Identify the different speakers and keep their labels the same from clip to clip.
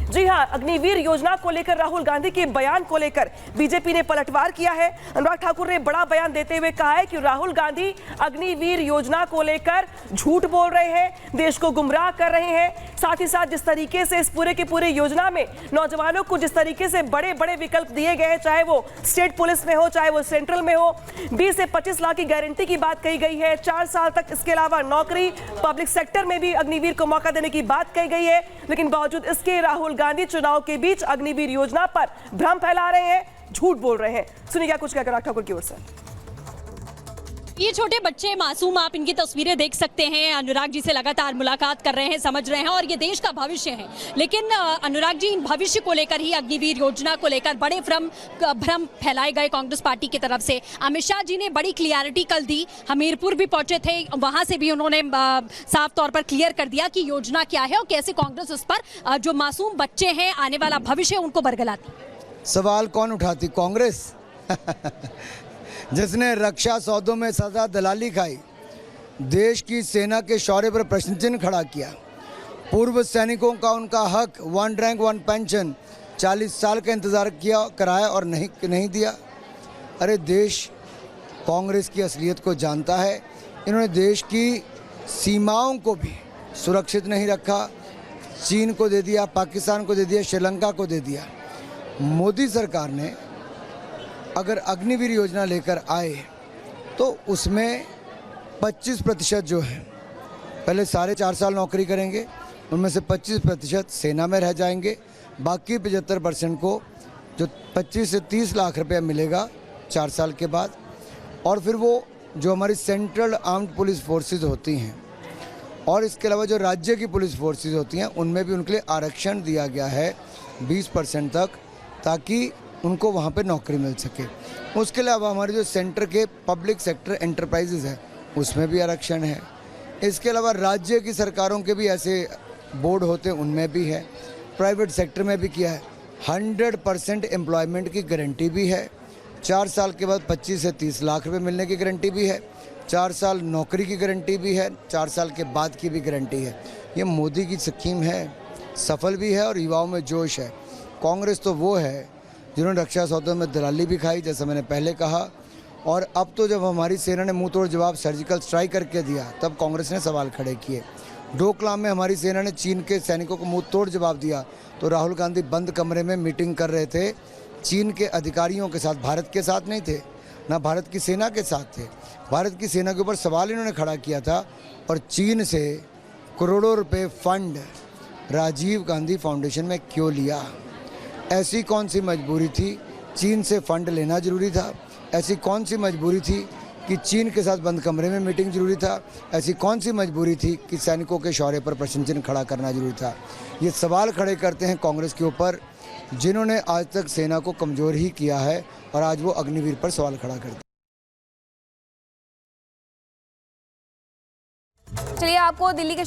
Speaker 1: जी हां, अग्निवीर योजना को लेकर राहुल गांधी के बयान को लेकर बीजेपी ने पलटवार किया है। अनुराग ठाकुर ने बड़ा बयान देते हुए कहा है कि राहुल गांधी अग्निवीर योजना को लेकर झूठ बोल रहे हैं, देश को गुमराह कर रहे हैं। साथ ही साथ जिस तरीके से इस पूरे की पूरे योजना में नौजवानों को जिस तरीके से बड़े बड़े विकल्प दिए गए हैं, चाहे वो स्टेट पुलिस में हो, चाहे वो सेंट्रल में हो, 20 से 25 लाख की गारंटी की बात कही गई है, 4 साल तक इसके अलावा नौकरी, पब्लिक सेक्टर में भी अग्निवीर को मौका देने की बात कही गई है। लेकिन बावजूद इसके राहुल गांधी चुनाव के बीच अग्निवीर योजना पर भ्रम फैला रहे हैं, झूठ बोल रहे हैं। सुनिए क्या कुछ कहकर ठाकुर की ओर से।
Speaker 2: ये छोटे बच्चे मासूम, आप इनकी तस्वीरें देख सकते हैं। अनुराग जी से लगातार मुलाकात कर रहे हैं, समझ रहे हैं और ये देश का भविष्य है। लेकिन अनुराग जी, इन भविष्य को लेकर ही अग्निवीर योजना को लेकर बड़े भ्रम फैलाए गए कांग्रेस पार्टी की तरफ से। अमित शाह जी ने बड़ी क्लियरिटी कल दी, हमीरपुर भी पहुंचे थे, वहां से भी उन्होंने साफ तौर पर क्लियर कर दिया कि योजना क्या है और कैसे कांग्रेस इस पर जो मासूम बच्चे हैं, आने वाला भविष्य, उनको बरगलाती।
Speaker 3: सवाल कौन उठाती? कांग्रेस जिसने रक्षा सौदों में सदा दलाली खाई, देश की सेना के शौर्य पर प्रश्न चिन्ह खड़ा किया, पूर्व सैनिकों का उनका हक 1 रैंक 1 पेंशन 40 साल का इंतज़ार किया, कराया और नहीं दिया। अरे देश कांग्रेस की असलियत को जानता है। इन्होंने देश की सीमाओं को भी सुरक्षित नहीं रखा, चीन को दे दिया, पाकिस्तान को दे दिया, श्रीलंका को दे दिया। मोदी सरकार ने अगर अग्निवीर योजना लेकर आए तो उसमें 25% जो है, पहले साढ़े 4 साल नौकरी करेंगे, उनमें से 25% सेना में रह जाएंगे, बाकी 75% को जो 25 से 30 लाख रुपया मिलेगा 4 साल के बाद। और फिर वो जो हमारी सेंट्रल आर्म्ड पुलिस फोर्सेस होती हैं और इसके अलावा जो राज्य की पुलिस फोर्सेस होती हैं, उनमें भी उनके लिए आरक्षण दिया गया है 20% तक, ताकि उनको वहाँ पे नौकरी मिल सके। उसके अलावा हमारे जो सेंटर के पब्लिक सेक्टर एंटरप्राइजेज है, उसमें भी आरक्षण है। इसके अलावा राज्य की सरकारों के भी ऐसे बोर्ड होते हैं, उनमें भी है। प्राइवेट सेक्टर में भी किया है। 100% एम्प्लॉयमेंट की गारंटी भी है। 4 साल के बाद 25 से 30 लाख रुपये मिलने की गारंटी भी है। 4 साल नौकरी की गारंटी भी है, 4 साल के बाद की भी गारंटी है। ये मोदी की स्कीम है, सफल भी है और युवाओं में जोश है। कांग्रेस तो वो है जिन्होंने रक्षा सौदों में दलाली भी खाई, जैसा मैंने पहले कहा। और अब तो जब हमारी सेना ने मुंह तोड़ जवाब सर्जिकल स्ट्राइक करके दिया, तब कांग्रेस ने सवाल खड़े किए। डोकलाम में हमारी सेना ने चीन के सैनिकों को मुंह तोड़ जवाब दिया, तो राहुल गांधी बंद कमरे में मीटिंग कर रहे थे चीन के अधिकारियों के साथ, भारत के साथ नहीं थे, ना भारत की सेना के साथ थे। भारत की सेना के ऊपर सवाल इन्होंने खड़ा किया था। और चीन से करोड़ों रुपये फंड राजीव गांधी फाउंडेशन में क्यों लिया? ऐसी कौन सी मजबूरी थी? चीन से फंड लेना जरूरी था? ऐसी कौन सी मजबूरी थी कि चीन के साथ बंद कमरे में मीटिंग जरूरी था? ऐसी कौन सी मजबूरी थी कि सैनिकों के शौर्य पर प्रश्न चिन्ह खड़ा करना जरूरी था? ये सवाल खड़े करते हैं कांग्रेस के ऊपर, जिन्होंने आज तक सेना को कमज़ोर ही किया है, और आज वो अग्निवीर पर सवाल खड़ा करते हैं।
Speaker 4: चलिए आपको दिल्ली के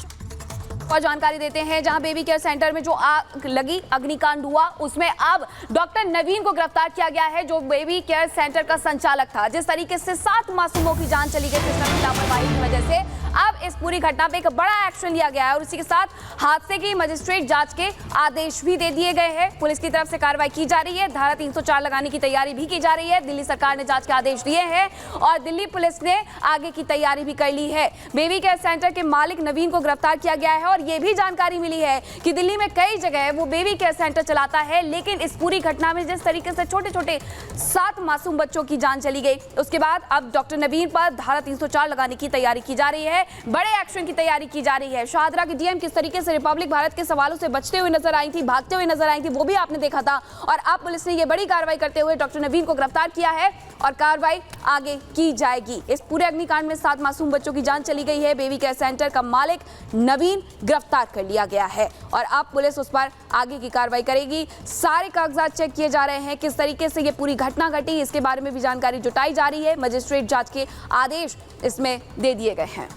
Speaker 4: और जानकारी देते हैं, जहां बेबी केयर सेंटर में जो आग लगी, अग्निकांड हुआ, उसमें अब डॉक्टर नवीन को गिरफ्तार किया गया है, जो बेबी केयर सेंटर का संचालक था। जिस तरीके से 7 मासूमों की जान चली गई सिस्टम की लापरवाही की वजह से, अब इस पूरी घटना पे एक बड़ा एक्शन लिया गया है और उसी के साथ हादसे की मजिस्ट्रेट जांच के आदेश भी दे दिए गए हैं। पुलिस की तरफ से कार्रवाई की जा रही है, धारा 304 लगाने की तैयारी भी की जा रही है। दिल्ली सरकार ने जांच के आदेश दिए हैं और दिल्ली पुलिस ने आगे की तैयारी भी कर ली है। बेबी केयर सेंटर के मालिक नवीन को गिरफ्तार किया गया है और ये भी जानकारी मिली है कि दिल्ली में कई जगह वो बेबी केयर सेंटर चलाता है। लेकिन इस पूरी घटना में जिस तरीके से छोटे छोटे 7 मासूम बच्चों की जान चली गई, उसके बाद अब डॉक्टर नवीन पर धारा 304 लगाने की तैयारी की जा रही है, बड़े एक्शन की तैयारी की जा रही है। शाहदरा की डीएम किस तरीके से रिपब्लिक भारत के सवालों से बचते हुए नजर आई थी, भागते हुए नजर आई थी, वो भी आपने देखा था। और अब पुलिस ने यह बड़ी कार्रवाई करते हुए डॉक्टर नवीन को गिरफ्तार किया है और कार्रवाई आगे की जाएगी। इस पूरे अग्निकांड में 7 मासूम बच्चों की जान चली गई है। बेबी केयर सेंटर का मालिक नवीन गिरफ्तार कर लिया गया है और अब पुलिस उस पर आगे की कार्रवाई करेगी। सारे कागजात चेक किए जा रहे हैं, किस तरीके से ये पूरी घटना घटी, इसके बारे में भी जानकारी जुटाई जा रही है। मजिस्ट्रेट जांच के आदेश इसमें दे दिए गए हैं।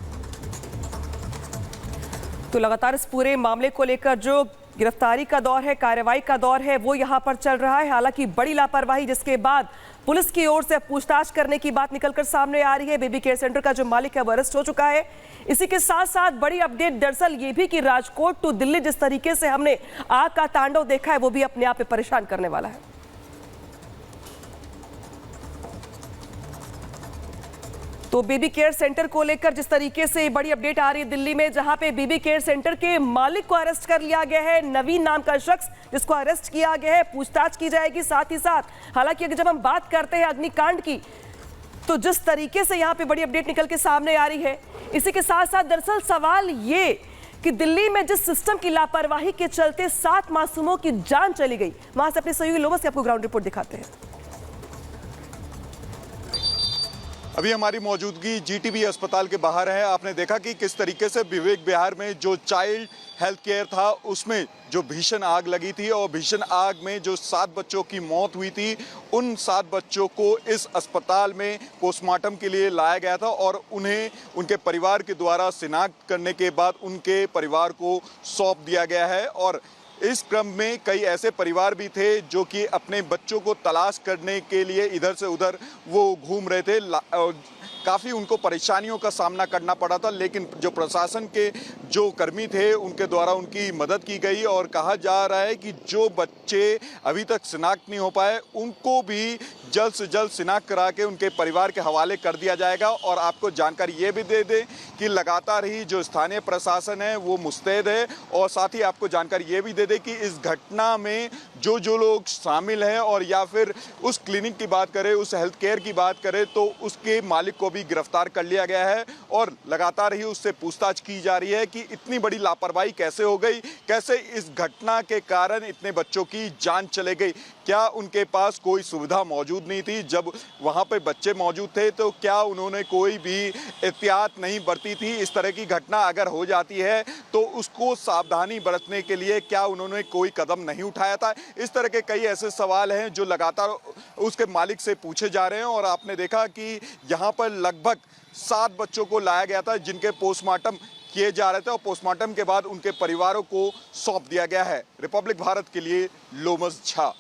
Speaker 1: तो लगातार इस पूरे मामले को लेकर जो गिरफ्तारी का दौर है, कार्रवाई का दौर है, वो यहाँ पर चल रहा है। हालांकि बड़ी लापरवाही जिसके बाद पुलिस की ओर से पूछताछ करने की बात निकलकर सामने आ रही है। बेबी केयर सेंटर का जो मालिक है वो अरेस्ट हो चुका है। इसी के साथ साथ बड़ी अपडेट दरअसल ये भी कि राजकोट टू दिल्ली जिस तरीके से हमने आग का तांडव देखा है वो भी अपने आप में परेशान करने वाला है। तो बेबी केयर सेंटर को लेकर जिस तरीके से बड़ी अपडेट आ रही है दिल्ली में, जहां पे बेबी केयर सेंटर के मालिक को अरेस्ट कर लिया गया है। नवीन नाम का शख्स जिसको अरेस्ट किया गया है, पूछताछ की जाएगी। साथ ही साथ हालांकि जब हम बात करते हैं अग्निकांड की, तो जिस तरीके से यहां पे बड़ी अपडेट निकल के सामने आ रही है, इसी के साथ साथ दरअसल सवाल ये कि दिल्ली में जिस सिस्टम की लापरवाही के चलते 7 मासूमों की जान चली गई, वहां से अपने सहयोगी लोमस से आपको ग्राउंड रिपोर्ट दिखाते हैं।
Speaker 5: अभी हमारी मौजूदगी जीटीबी अस्पताल के बाहर है। आपने देखा कि किस तरीके से विवेक विहार में जो चाइल्ड हेल्थ केयर था उसमें जो भीषण आग लगी थी और भीषण आग में जो 7 बच्चों की मौत हुई थी, उन 7 बच्चों को इस अस्पताल में पोस्टमार्टम के लिए लाया गया था और उन्हें उनके परिवार के द्वारा शिनाख्त करने के बाद उनके परिवार को सौंप दिया गया है। और इस क्रम में कई ऐसे परिवार भी थे जो कि अपने बच्चों को तलाश करने के लिए इधर से उधर वो घूम रहे थे। काफ़ी उनको परेशानियों का सामना करना पड़ा था, लेकिन जो प्रशासन के जो कर्मी थे उनके द्वारा उनकी मदद की गई और कहा जा रहा है कि जो बच्चे अभी तक शिनाख्त नहीं हो पाए उनको भी जल्द से जल्द शिनाख्त करा के उनके परिवार के हवाले कर दिया जाएगा। और आपको जानकारी ये भी दे दें कि लगातार ही जो स्थानीय प्रशासन है वो मुस्तैद है और साथ ही आपको जानकारी ये भी दे दें कि इस घटना में जो लोग शामिल हैं और या फिर उस क्लिनिक की बात करें, उस हेल्थ केयर की बात करें, तो उसके मालिक को भी गिरफ्तार कर लिया गया है और लगातार ही उससे पूछताछ की जा रही है कि इतनी बड़ी लापरवाही कैसे हो गई, कैसे इस घटना के कारण इतने बच्चों की जान चले गई। क्या उनके पास कोई सुविधा मौजूद नहीं थी? जब वहाँ पे बच्चे मौजूद थे तो क्या उन्होंने कोई भी एहतियात नहीं बरती थी? इस तरह की घटना अगर हो जाती है तो उसको सावधानी बरतने के लिए क्या उन्होंने कोई कदम नहीं उठाया था? इस तरह के कई ऐसे सवाल हैं जो लगातार उसके मालिक से पूछे जा रहे हैं। और आपने देखा कि यहाँ पर लगभग 7 बच्चों को लाया गया था जिनके पोस्टमार्टम किए जा रहे थे और पोस्टमार्टम के बाद उनके परिवारों को सौंप दिया गया है। रिपब्लिक भारत के लिए लोमस झा।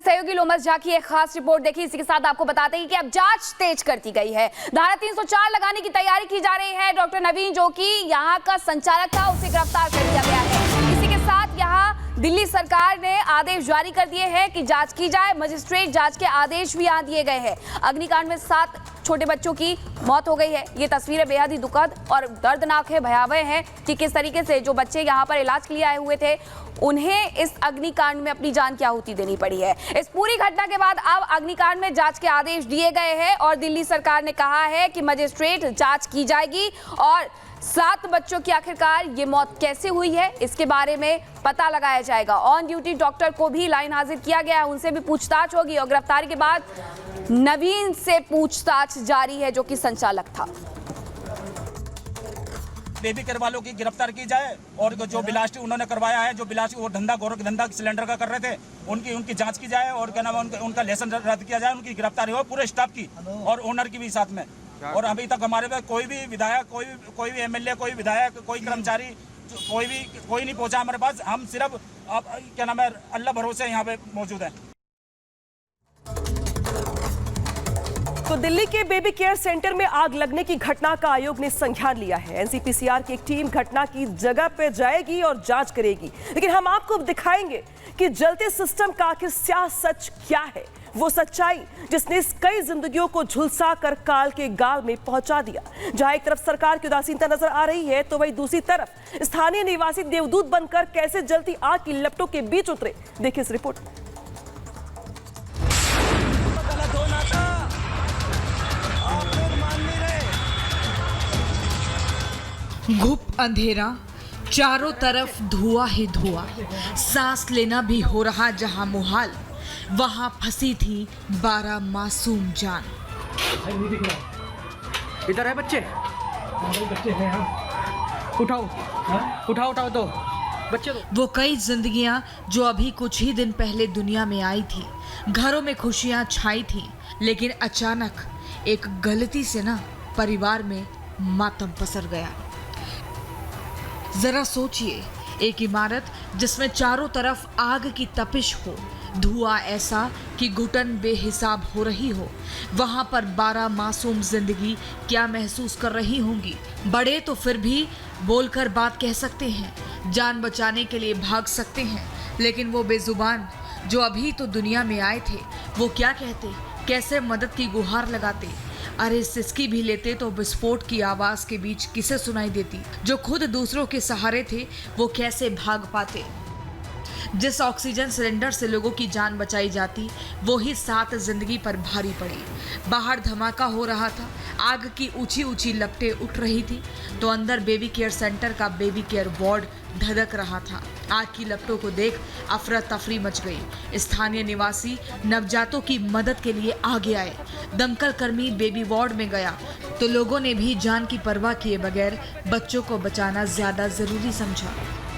Speaker 4: सहयोगी लोमस झा की एक खास रिपोर्ट देखी। इसी के साथ आपको बताते हैं कि अब जांच तेज कर दी गई है। धारा 304 लगाने की तैयारी की जा रही है। डॉक्टर नवीन जो कि यहाँ का संचालक था उसे गिरफ्तार कर लिया गया है। इसी के साथ यहाँ दिल्ली सरकार ने आदेश जारी कर दिए हैं कि जांच की जाए। मजिस्ट्रेट जांच के आदेश भी यहाँ दिए गए हैं। अग्निकांड में 7 छोटे बच्चों की मौत हो गई है। ये तस्वीरें बेहद ही दुखद और दर्दनाक है, भयावह है कि किस तरीके से जो बच्चे यहाँ पर इलाज के लिए आए हुए थे उन्हें इस अग्निकांड में अपनी जान की आहुति देनी पड़ी है। इस पूरी घटना के बाद अब अग्निकांड में जांच के आदेश दिए गए हैं और दिल्ली सरकार ने कहा है कि मजिस्ट्रेट जांच की जाएगी और 7 बच्चों की आखिरकार ये मौत कैसे हुई है इसके बारे में पता लगाया जाएगा। ऑन ड्यूटी डॉक्टर को भी लाइन हाजिर किया गया है, उनसे भी पूछताछ होगी और गिरफ्तारी के बाद नवीन से पूछताछ जारी है जो कि संचालक था।
Speaker 6: बेबी केयर वालों की गिरफ्तार की जाए और जो बिलास्टिक उन्होंने करवाया है, जो बिलास्टिक वो धंधा गोरख धंधा सिलेंडर का कर रहे थे, उनकी जांच की जाए और क्या नाम है उनका लाइसेंस रद्द किया जाए, उनकी गिरफ्तारी हो पूरे स्टाफ की और ओनर की भी साथ में। और अभी तक हमारे पास कोई भी विधायक, कोई भी एमएलए, कोई विधायक, कोई कर्मचारी, कोई नहीं पहुंचा हमारे पास। हम सिर्फ क्या नाम है अल्लाह भरोसे यहाँ पे मौजूद है।
Speaker 1: तो दिल्ली के बेबी केयर सेंटर में आग लगने की घटना का आयोग ने संज्ञान लिया है। एनसीपीसीआर की एक टीम घटना की जगह पर जाएगी और जांच करेगी, लेकिन हम आपको दिखाएंगे कि जलते सिस्टम का आखिर स्याह सच क्या है। वो सच्चाई जिसने कई जिंदगियों को झुलसा कर काल के गाल में पहुंचा दिया। जहां एक तरफ सरकार की उदासीनता नजर आ रही है तो वहीं दूसरी तरफ स्थानीय निवासी देवदूत बनकर कैसे जलती आग की लपटों के बीच उतरे। देखिए इस रिपोर्ट।
Speaker 7: घुप अंधेरा, चारों तरफ धुआं ही धुआं, सांस लेना भी हो रहा जहां मुहाल, वहां फंसी थी 12 मासूम जान।
Speaker 8: इधर है बच्चे हैं। उठाओ तो बच्चे तो।
Speaker 7: वो कई जिंदगियां जो अभी कुछ ही दिन पहले दुनिया में आई थी, घरों में खुशियां छाई थी, लेकिन अचानक एक गलती से ना परिवार में मातम पसर गया। जरा सोचिए, एक इमारत जिसमें चारों तरफ आग की तपिश हो, धुआं ऐसा कि घुटन बेहिसाब हो रही हो। वहां पर 12 मासूम जिंदगी क्या महसूस कर रही होंगी। बड़े तो फिर भी बोलकर बात कह सकते हैं, जान बचाने के लिए भाग सकते हैं, लेकिन वो बेजुबान जो अभी तो दुनिया में आए थे, वो क्या कहते, कैसे मदद की गुहार लगाते। अरे सिसकी भी लेते तो विस्फोट की आवाज के बीच किसे सुनाई देती। जो खुद दूसरों के सहारे थे वो कैसे भाग पाते। जिस ऑक्सीजन सिलेंडर से लोगों की जान बचाई जाती, वो ही 7 जिंदगी पर भारी पड़ी। बाहर धमाका हो रहा था, आग की ऊंची ऊंची लपटें उठ रही थी, तो अंदर बेबी केयर सेंटर का बेबी केयर वार्ड धधक रहा था। आग की लपटों को देख अफरा तफरी मच गई। स्थानीय निवासी नवजातों की मदद के लिए आगे आए। दमकल कर्मी बेबी वार्ड में गया तो लोगों ने भी जान की परवाह किए बगैर बच्चों को बचाना ज्यादा जरूरी समझा।